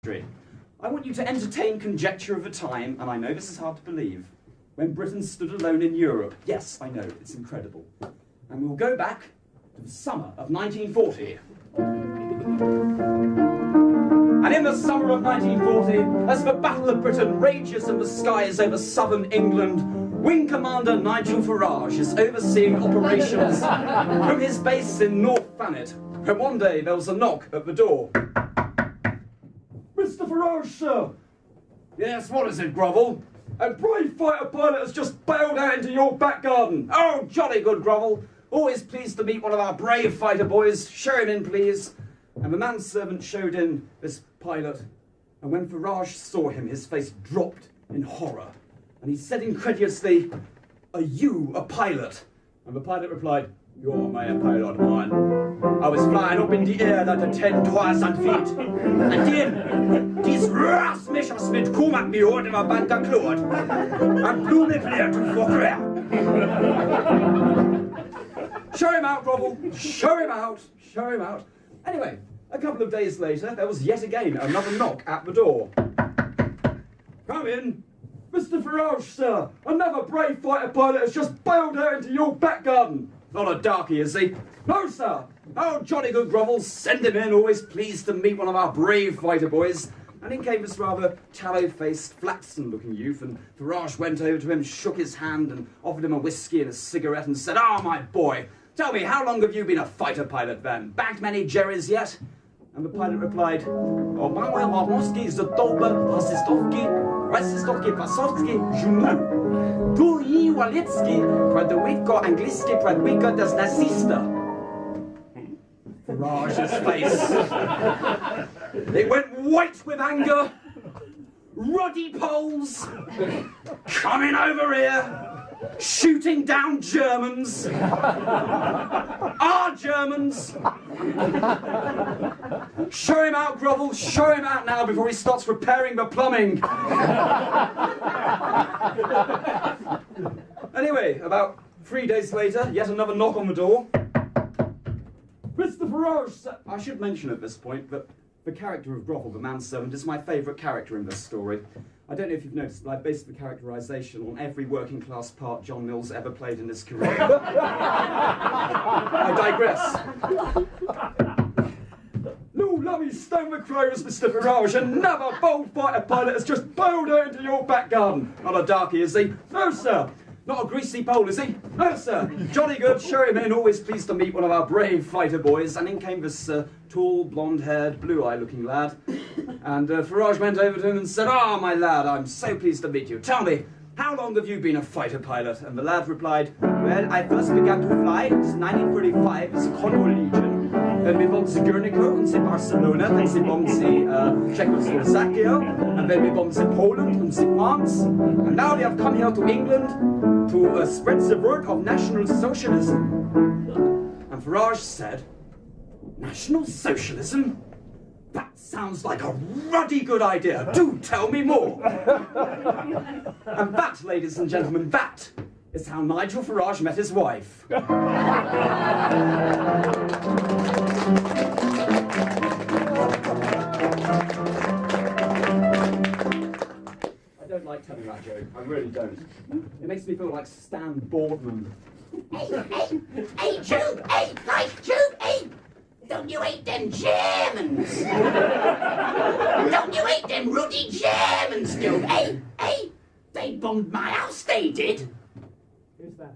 I want you to entertain conjecture of a time, and I know this is hard to believe, when Britain stood alone in Europe. Yes, I know, it's incredible. And we'll go back to the summer of 1940. And in the summer of 1940, as the Battle of Britain rages in the skies over southern England, Wing Commander Nigel Farage is overseeing operations from his base in North Thanet, when one day there was a knock at the door. Mr. Farage, sir! Yes, what is it, Grovel? A brave fighter pilot has just bailed out into your back garden. Oh, jolly good, Grovel. Always pleased to meet one of our brave fighter boys. Show him in, please. And the manservant showed in this pilot. And when Farage saw him, his face dropped in horror. And he said incredulously, "Are you a pilot?" And the pilot replied, "You're my pilot, man. I was flying up in the air at 10,000 feet. And then, this ras Messerschmitt kom at me over my banker klod. And blew me clear to Fokrea." Show him out, Grovel. Show him out. Show him out. Anyway, a couple of days later, there was yet again another knock at the door. "Come in. Mr. Farage, sir. Another brave fighter pilot has just bailed out into your back garden." "Not a darkie, is he?" "No, sir." "Oh, jolly good, Grovel. Send him in. Always pleased to meet one of our brave fighter boys." And in came this rather tallow-faced, flaxen-looking youth, and Farage went over to him, shook his hand, and offered him a whiskey and a cigarette, and said, "Ah, my boy, tell me, how long have you been a fighter pilot, then? Bagged many jerrys yet?" And the pilot replied, "O Manuel Marnowski, Zdoba, Rasistovki, Pasovski, Junu. Tu I Walicki, Pradowitko, Angliski, Pradwika, das Nazista." Farage's face. It went white with anger. Ruddy poles coming over here, shooting down Germans. Our Germans. Show him out, Grovel. Show him out now before he starts repairing the plumbing. Anyway, about 3 days later, yet another knock on the door. "Mr. Farage, I should mention at this point that the character of Grovel, the manservant, is my favourite character in this story. I don't know if you've noticed, but I based the characterisation on every working-class part John Mills ever played in his career. I digress. "No, lummy stone the crows, Mr. Farage. Another bold fighter pilot has just bailed out into your back garden." "Not a darkie, is he?" "No, sir." "Not a greasy pole, is he?" "No, sir." "Jolly good, show him in. Always pleased to meet one of our brave fighter boys." And in came this tall, blonde-haired, blue-eye-looking lad. And Farage went over to him and said, "Ah, my lad, I'm so pleased to meet you. Tell me, how long have you been a fighter pilot?" And the lad replied, "Well, I first began to fly in 1935 as a Condor Legion. Then we bombed the Guernica and the Barcelona, then we bombed the Czechoslovakia, and then we bombed the Poland and the France. And now we have come here to England to spread the word of National Socialism." And Farage said, "National Socialism? That sounds like a ruddy good idea. Do tell me more." And that, ladies and gentlemen, that is how Nigel Farage met his wife. I don't like telling that joke. I really don't. It makes me feel like Stan Boardman. Hey, Job, hey, Job, hey! Don't you hate them Germans? Don't you hate them ruddy Germans, Job? Hey! They bombed my house, they did. Who's that?